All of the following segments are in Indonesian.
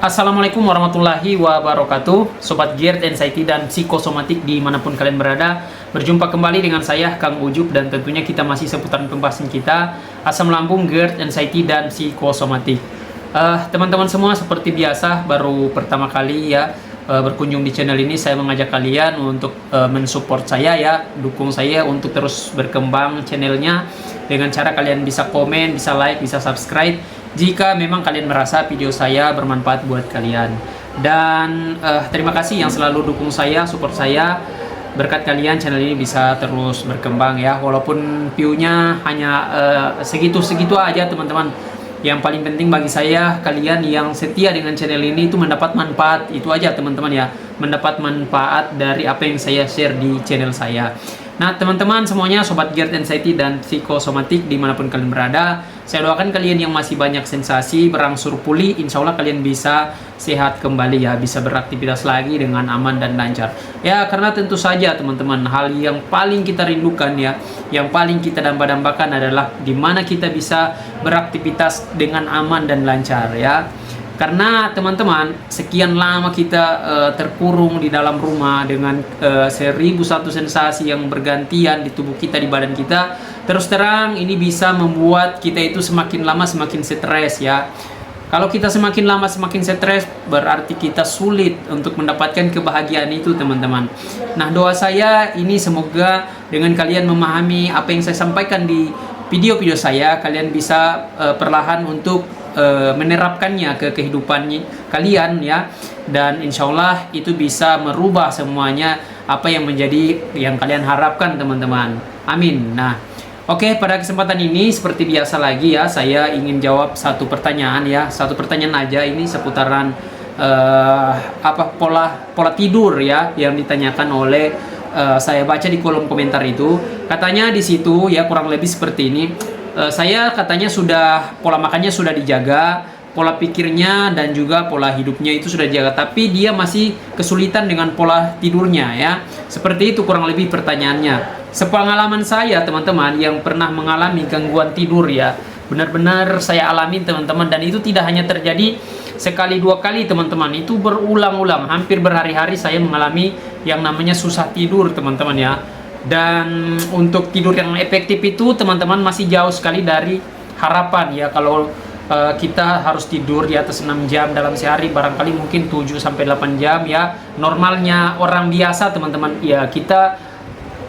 Assalamualaikum warahmatullahi wabarakatuh, Sobat Gear, Anxiety, dan Psikosomatik dimanapun kalian berada. Berjumpa kembali dengan saya, Kang Ujub, dan tentunya kita masih seputaran pembahasan kita asam lambung, GERD, Anxiety, dan Psikosomatik. Teman-teman semua, seperti biasa, baru pertama kali ya berkunjung di channel ini, saya mengajak kalian untuk mensupport saya ya, dukung saya untuk terus berkembang channelnya dengan cara kalian bisa komen, bisa like, bisa subscribe jika memang kalian merasa video saya bermanfaat buat kalian. Dan terima kasih yang selalu dukung saya, support saya. Berkat kalian channel ini bisa terus berkembang ya, walaupun view-nya hanya segitu-segitu aja teman-teman. Yang paling penting bagi saya, kalian yang setia dengan channel ini itu mendapat manfaat. Itu aja teman-teman ya, mendapat manfaat dari apa yang saya share di channel saya. Nah teman-teman semuanya, Sobat GERD, Anxiety, dan Psikosomatik dimanapun kalian berada, saya doakan kalian yang masih banyak sensasi berangsur pulih. Insya Allah kalian bisa sehat kembali ya, bisa beraktivitas lagi dengan aman dan lancar ya. Karena tentu saja teman-teman, hal yang paling kita rindukan ya, yang paling kita damba-dambakan adalah gimana kita bisa beraktivitas dengan aman dan lancar ya. Karena teman-teman, sekian lama kita terkurung di dalam rumah dengan 1001 sensasi yang bergantian di tubuh kita, di badan kita. Terus terang ini bisa membuat kita itu semakin lama semakin stres ya. Kalau kita semakin lama semakin stres, berarti kita sulit untuk mendapatkan kebahagiaan itu teman-teman. Nah doa saya ini semoga dengan kalian memahami apa yang saya sampaikan di video-video saya, kalian bisa perlahan untuk menerapkannya ke kehidupan kalian ya, dan insya Allah itu bisa merubah semuanya apa yang menjadi yang kalian harapkan teman-teman. Amin. Nah oke, pada kesempatan ini seperti biasa lagi ya, saya ingin jawab satu pertanyaan ya, satu pertanyaan aja ini seputaran pola tidur ya, yang ditanyakan oleh saya baca di kolom komentar itu. Katanya di situ ya kurang lebih seperti ini. Saya katanya sudah pola makannya sudah dijaga, pola pikirnya dan juga pola hidupnya itu sudah dijaga, tapi dia masih kesulitan dengan pola tidurnya ya. Seperti itu kurang lebih pertanyaannya. Sepengalaman saya teman-teman yang pernah mengalami gangguan tidur ya, benar-benar saya alami teman-teman, dan itu tidak hanya terjadi sekali dua kali teman-teman, itu berulang-ulang, hampir berhari-hari saya mengalami yang namanya susah tidur teman-teman ya. Dan untuk tidur yang efektif itu teman-teman masih jauh sekali dari harapan ya. Kalau kita harus tidur di atas 6 jam dalam sehari, barangkali mungkin 7-8 jam ya normalnya orang biasa teman-teman ya. Kita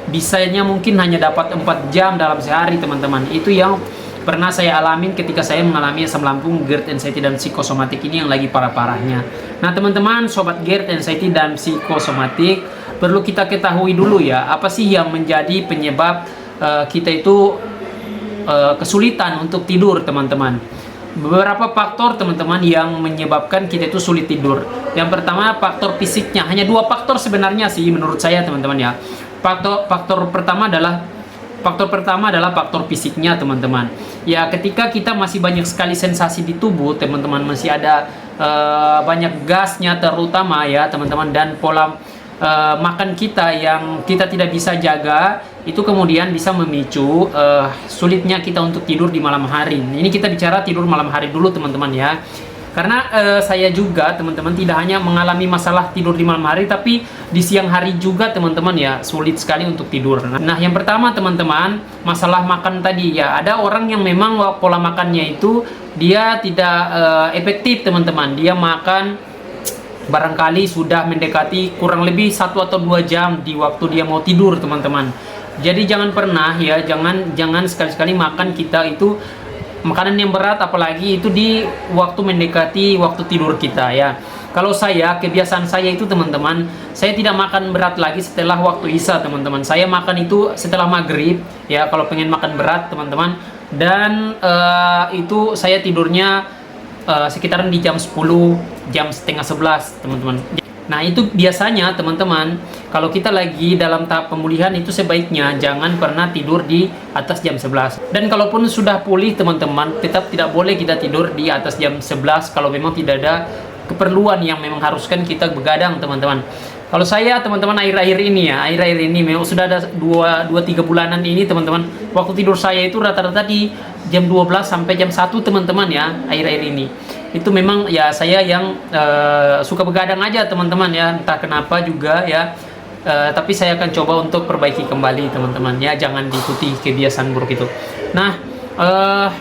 bisanya mungkin hanya dapat 4 jam dalam sehari teman-teman. Itu yang pernah saya alamin ketika saya mengalami asam lambung, GERD, Anxiety, dan Psikosomatik ini yang lagi parah-parahnya. Nah teman-teman, Sobat GERD, Anxiety, dan Psikosomatik, perlu kita ketahui dulu ya, apa sih yang menjadi penyebab kita itu kesulitan untuk tidur teman-teman. Beberapa faktor teman-teman yang menyebabkan kita itu sulit tidur. Yang pertama faktor fisiknya, hanya dua faktor sebenarnya sih menurut saya teman-teman ya. Faktor pertama adalah faktor fisiknya teman-teman ya. Ketika kita masih banyak sekali sensasi di tubuh teman-teman, masih ada banyak gasnya terutama ya teman-teman, dan pola makan kita yang kita tidak bisa jaga, itu kemudian bisa memicu sulitnya kita untuk tidur di malam hari. Ini kita bicara tidur malam hari dulu teman-teman ya. Karena saya juga teman-teman tidak hanya mengalami masalah tidur di malam hari, tapi di siang hari juga teman-teman ya, sulit sekali untuk tidur. Nah yang pertama teman-teman, masalah makan tadi ya. Ada orang yang memang pola makannya itu dia tidak efektif teman-teman. Dia makan barangkali sudah mendekati kurang lebih 1 atau 2 jam di waktu dia mau tidur teman-teman. Jadi jangan pernah ya, jangan sekali-sekali makan kita itu makanan yang berat, apalagi itu di waktu mendekati waktu tidur kita ya. Kalau saya, kebiasaan saya itu teman-teman, saya tidak makan berat lagi setelah waktu isya teman-teman. Saya makan itu setelah maghrib ya, kalau pengen makan berat teman-teman. Dan itu saya tidurnya sekitaran di jam 10, jam setengah 11 teman-teman. Nah itu biasanya teman-teman, kalau kita lagi dalam tahap pemulihan itu sebaiknya jangan pernah tidur di atas jam 11. Dan kalaupun sudah pulih teman-teman, tetap tidak boleh kita tidur di atas jam 11 kalau memang tidak ada keperluan yang memang haruskan kita begadang teman-teman. Kalau saya teman-teman akhir-akhir ini memang sudah ada 2-3 bulanan ini teman-teman, waktu tidur saya itu rata-rata di jam 12 sampai jam 1 teman-teman ya, akhir-akhir ini. itu memang ya saya yang suka begadang aja teman-teman ya, entah kenapa juga ya. Tapi saya akan coba untuk perbaiki kembali teman-teman ya, jangan diikuti kebiasaan buruk itu. Nah,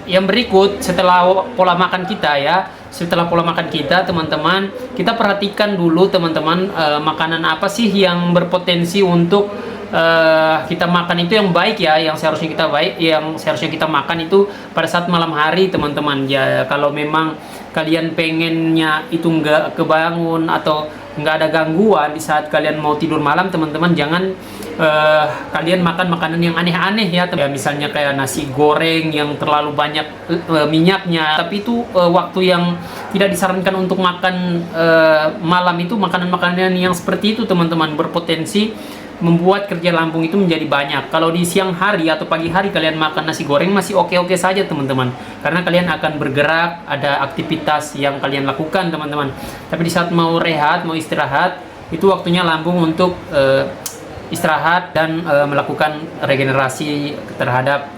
yang berikut setelah pola makan kita ya, setelah pola makan kita teman-teman, kita perhatikan dulu teman-teman, makanan apa sih yang berpotensi untuk kita makan itu yang baik ya, yang seharusnya kita makan itu pada saat malam hari teman-teman ya. Kalau memang kalian pengennya itu nggak kebangun atau nggak ada gangguan di saat kalian mau tidur malam teman-teman, jangan kalian makan makanan yang aneh-aneh ya, misalnya kayak nasi goreng yang terlalu banyak minyaknya. Tapi itu waktu yang tidak disarankan untuk makan malam itu, makanan-makanan yang seperti itu teman-teman berpotensi membuat kerja lambung itu menjadi banyak. Kalau di siang hari atau pagi hari kalian makan nasi goreng masih oke-oke saja teman-teman, karena kalian akan bergerak, ada aktivitas yang kalian lakukan teman-teman. Tapi di saat mau rehat, mau istirahat, itu waktunya lambung untuk istirahat dan melakukan regenerasi terhadap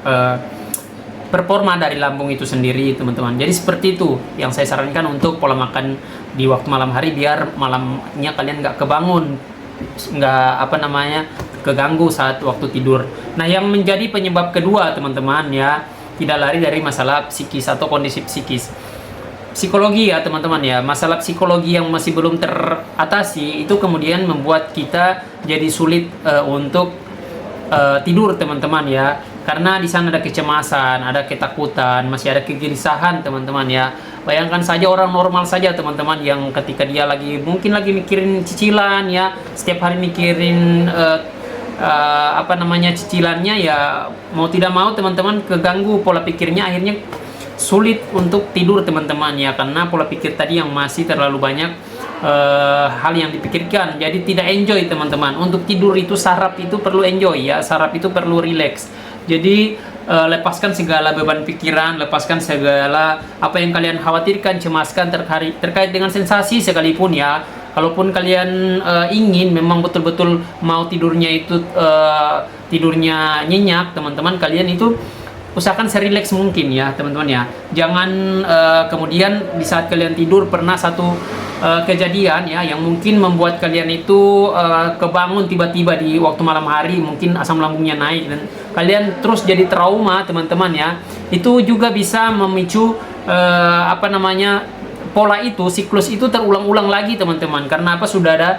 performa dari lambung itu sendiri teman-teman. Jadi seperti itu yang saya sarankan untuk pola makan di waktu malam hari, biar malamnya kalian nggak kebangun, nggak keganggu saat waktu tidur. Nah, yang menjadi penyebab kedua teman-teman ya, tidak lari dari masalah psikis atau kondisi psikis, psikologi ya teman-teman ya. Masalah psikologi yang masih belum teratasi itu kemudian membuat kita jadi sulit untuk tidur teman-teman ya, karena di sana ada kecemasan, ada ketakutan, masih ada kegelisahan teman-teman ya. Bayangkan saja orang normal saja teman-teman, yang ketika dia mungkin lagi mikirin cicilan ya, setiap hari mikirin cicilannya ya, mau tidak mau teman-teman keganggu pola pikirnya, akhirnya sulit untuk tidur teman-teman ya, karena pola pikir tadi yang masih terlalu banyak hal yang dipikirkan. Jadi tidak enjoy teman-teman. Untuk tidur itu, saraf itu perlu enjoy ya, saraf itu perlu relax. Jadi lepaskan segala beban pikiran, lepaskan segala apa yang kalian khawatirkan, cemaskan terkait dengan sensasi sekalipun ya. Kalaupun kalian ingin memang betul-betul mau tidurnya itu tidurnya nyenyak teman-teman, kalian itu usahakan serileks mungkin ya teman-teman ya. Jangan kemudian di saat kalian tidur pernah satu kejadian ya yang mungkin membuat kalian itu kebangun tiba-tiba di waktu malam hari, mungkin asam lambungnya naik dan kalian terus jadi trauma teman-teman ya. Itu juga bisa memicu pola itu, siklus itu terulang-ulang lagi teman-teman, karena sudah ada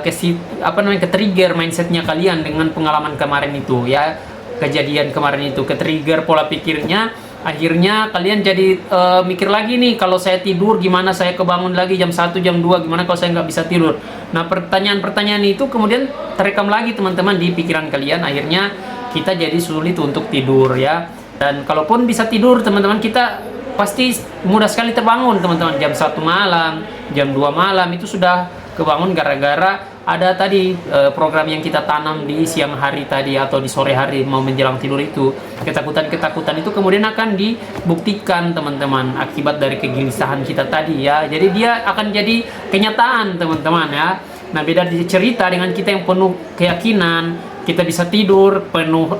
ke-trigger mindsetnya kalian dengan pengalaman kemarin itu ya, kejadian kemarin itu ke-trigger pola pikirnya. Akhirnya kalian jadi mikir lagi nih, kalau saya tidur gimana saya kebangun lagi jam 1, jam 2, gimana kalau saya nggak bisa tidur. Nah, pertanyaan-pertanyaan itu kemudian terekam lagi teman-teman di pikiran kalian, akhirnya kita jadi sulit untuk tidur ya. Dan kalaupun bisa tidur teman-teman, kita pasti mudah sekali terbangun teman-teman, jam 1 malam, jam 2 malam itu sudah kebangun gara-gara ada tadi program yang kita tanam di siang hari tadi atau di sore hari mau menjelang tidur itu. Ketakutan-ketakutan itu kemudian akan dibuktikan teman-teman akibat dari kegelisahan kita tadi ya. Jadi dia akan jadi kenyataan teman-teman ya. Nah, beda cerita dengan kita yang penuh keyakinan, kita bisa tidur penuh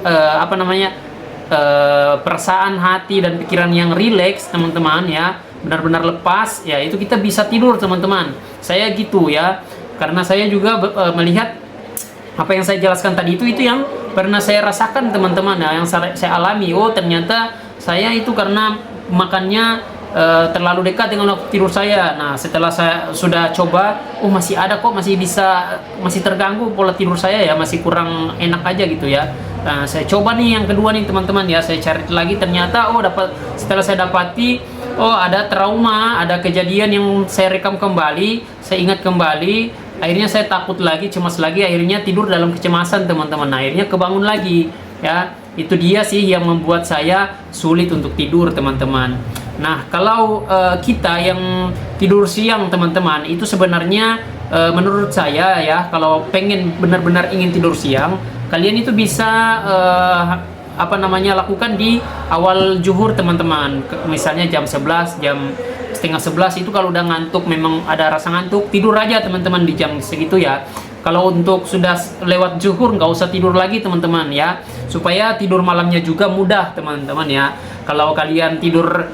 perasaan hati dan pikiran yang rileks teman-teman ya, benar-benar lepas ya, itu kita bisa tidur teman-teman. Saya gitu ya, karena saya juga melihat apa yang saya jelaskan tadi itu yang pernah saya rasakan teman-teman ya, yang saya alami. Oh, ternyata saya itu karena makannya terlalu dekat dengan waktu tidur saya. Nah, setelah saya sudah coba, oh masih ada kok, masih terganggu pola tidur saya ya, masih kurang enak aja gitu ya. Nah, saya coba nih yang kedua nih teman-teman ya, saya cari lagi, ternyata setelah saya dapati, oh ada trauma, ada kejadian yang saya rekam kembali, saya ingat kembali, akhirnya saya takut lagi, cemas lagi, akhirnya tidur dalam kecemasan teman-teman. Nah, akhirnya kebangun lagi ya. Itu dia sih yang membuat saya sulit untuk tidur teman-teman. Nah, kalau kita yang tidur siang teman-teman, itu sebenarnya menurut saya ya, kalau pengen benar-benar ingin tidur siang, kalian itu bisa lakukan di awal zuhur teman-teman. Misalnya jam 11, jam setengah 11 itu kalau udah ngantuk, memang ada rasa ngantuk, tidur aja teman-teman di jam segitu ya. Kalau untuk sudah lewat zuhur nggak usah tidur lagi teman-teman ya, supaya tidur malamnya juga mudah teman-teman ya. Kalau kalian tidur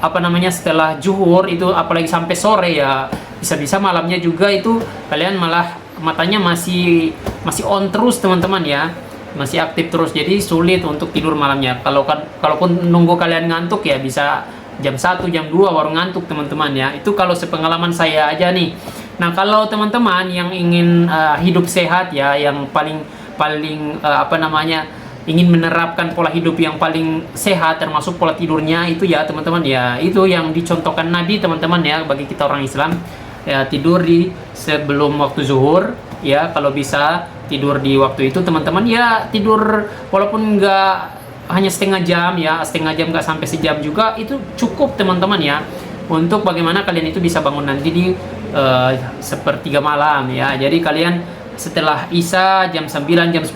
apa namanya, setelah zuhur itu, apalagi sampai sore ya, bisa-bisa malamnya juga itu kalian malah matanya masih on terus teman-teman ya, masih aktif terus, jadi sulit untuk tidur malamnya. Kalaupun nunggu kalian ngantuk ya bisa jam 1 jam 2 baru ngantuk teman-teman ya. Itu kalau sepengalaman saya aja nih. Nah, kalau teman-teman yang ingin hidup sehat ya, yang paling apa namanya, ingin menerapkan pola hidup yang paling sehat termasuk pola tidurnya itu ya teman-teman ya, itu yang dicontohkan Nabi teman-teman ya, bagi kita orang Islam ya, tidur di sebelum waktu zuhur ya, kalau bisa tidur di waktu itu teman-teman ya, tidur walaupun nggak hanya setengah jam ya, setengah jam nggak sampai sejam juga itu cukup teman-teman ya, untuk bagaimana kalian itu bisa bangun nanti di sepertiga malam ya. Jadi kalian setelah Isya jam 9 jam 10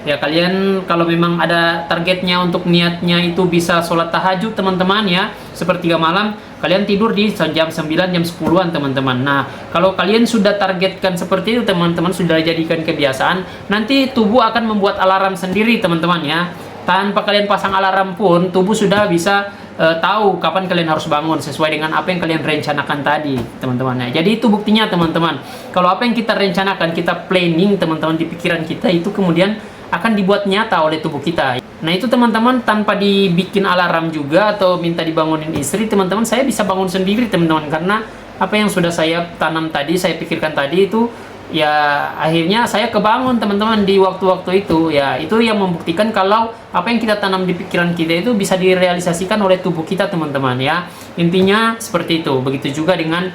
ya, kalian kalau memang ada targetnya untuk niatnya itu bisa sholat tahajud teman-teman ya, sepertiga malam kalian tidur di jam 9 jam 10-an teman-teman. Nah, kalau kalian sudah targetkan seperti itu teman-teman, sudah jadikan kebiasaan, nanti tubuh akan membuat alarm sendiri teman-teman ya. Tanpa kalian pasang alarm pun tubuh sudah bisa tahu kapan kalian harus bangun sesuai dengan apa yang kalian rencanakan tadi teman-teman ya. Jadi itu buktinya teman-teman, kalau apa yang kita rencanakan, kita planning teman-teman di pikiran kita, itu kemudian akan dibuat nyata oleh tubuh kita. Nah itu teman-teman, tanpa dibikin alarm juga atau minta dibangunin istri teman-teman, saya bisa bangun sendiri teman-teman, karena apa yang sudah saya tanam tadi, saya pikirkan tadi itu ya, akhirnya saya kebangun teman-teman di waktu-waktu itu ya. Itu yang membuktikan kalau apa yang kita tanam di pikiran kita itu bisa direalisasikan oleh tubuh kita teman-teman ya. Intinya seperti itu. Begitu juga dengan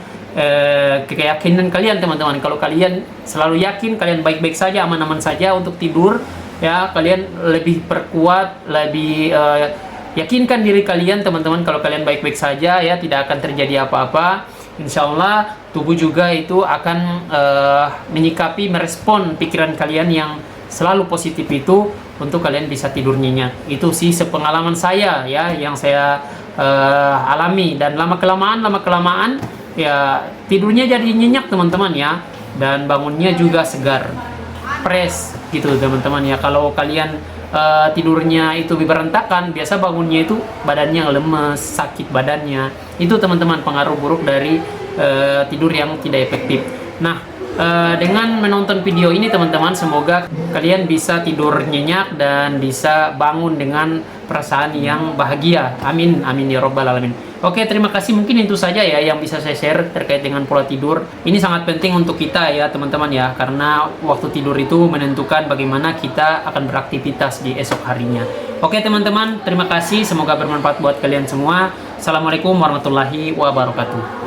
keyakinan kalian teman-teman. Kalau kalian selalu yakin kalian baik-baik saja, aman-aman saja untuk tidur ya, kalian lebih perkuat, lebih yakinkan diri kalian teman-teman. Kalau kalian baik-baik saja ya, tidak akan terjadi apa-apa. Insya Allah tubuh juga itu akan menyikapi, merespon pikiran kalian yang selalu positif itu untuk kalian bisa tidur nyenyak. Itu sih sepengalaman saya ya, yang saya alami, dan lama kelamaan ya tidurnya jadi nyenyak teman-teman ya, dan bangunnya juga segar, fresh gitu teman-teman ya. Kalau kalian tidurnya itu berantakan, biasa bangunnya itu badannya lemes, sakit badannya. Itu teman-teman pengaruh buruk dari tidur yang tidak efektif. Nah, dengan menonton video ini teman-teman, semoga kalian bisa tidur nyenyak dan bisa bangun dengan perasaan yang bahagia. Amin, amin ya robbal alamin. Oke, terima kasih. Mungkin itu saja ya yang bisa saya share terkait dengan pola tidur. Ini sangat penting untuk kita ya teman-teman ya, karena waktu tidur itu menentukan bagaimana kita akan beraktivitas di esok harinya. Oke teman-teman, terima kasih. Semoga bermanfaat buat kalian semua. Assalamualaikum warahmatullahi wabarakatuh.